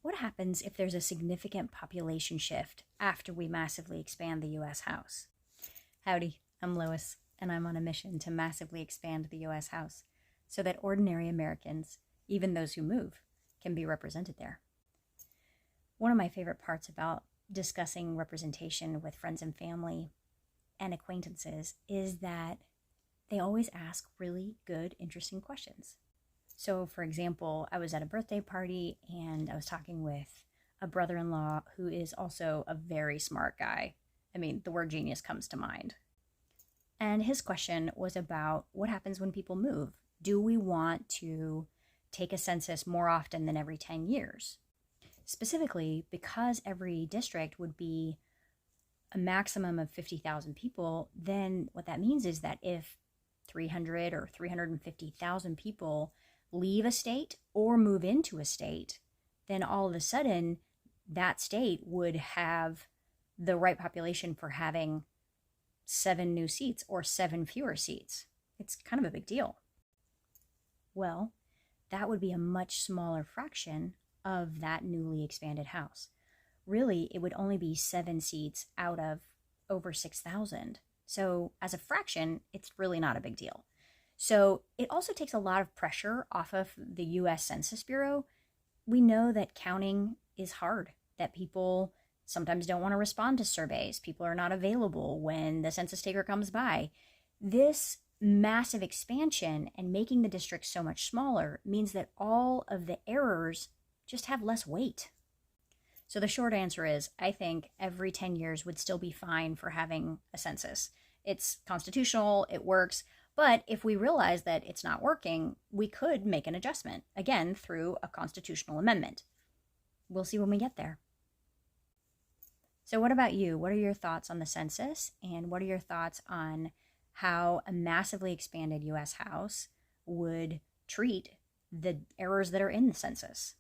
What happens if there's a significant population shift after we massively expand the US House? Howdy, I'm Lois, and I'm on a mission to massively expand the US House so that ordinary Americans, even those who move, can be represented there. One of my favorite parts about discussing representation with friends and family and acquaintances is that they always ask really good, interesting questions. So, for example, I was at a birthday party and I was talking with a brother in law who is also a very smart guy. I mean, the word genius comes to mind. And his question was about what happens when people move. Do we want to take a census more often than every 10 years? Specifically, because every district would be a maximum of 50,000 people, then what that means is that if 300 or 350,000 people leave a state or move into a state, then all of a sudden that state would have the right population for having 7 new seats or 7 fewer seats. It's kind of a big deal. Well, that would be a much smaller fraction of that newly expanded house. Really, it would only be 7 seats out of over 6,000. So as a fraction, it's really not a big deal. So it also takes a lot of pressure off of the US Census Bureau. We know that counting is hard, that people sometimes don't want to respond to surveys. People are not available when the census taker comes by. This massive expansion and making the district so much smaller means that all of the errors just have less weight. So the short answer is, I think every 10 years would still be fine for having a census. It's constitutional, it works, but if we realize that it's not working, we could make an adjustment, again, through a constitutional amendment. We'll see when we get there. So what about you? What are your thoughts on the census? And what are your thoughts on how a massively expanded US House would treat the errors that are in the census?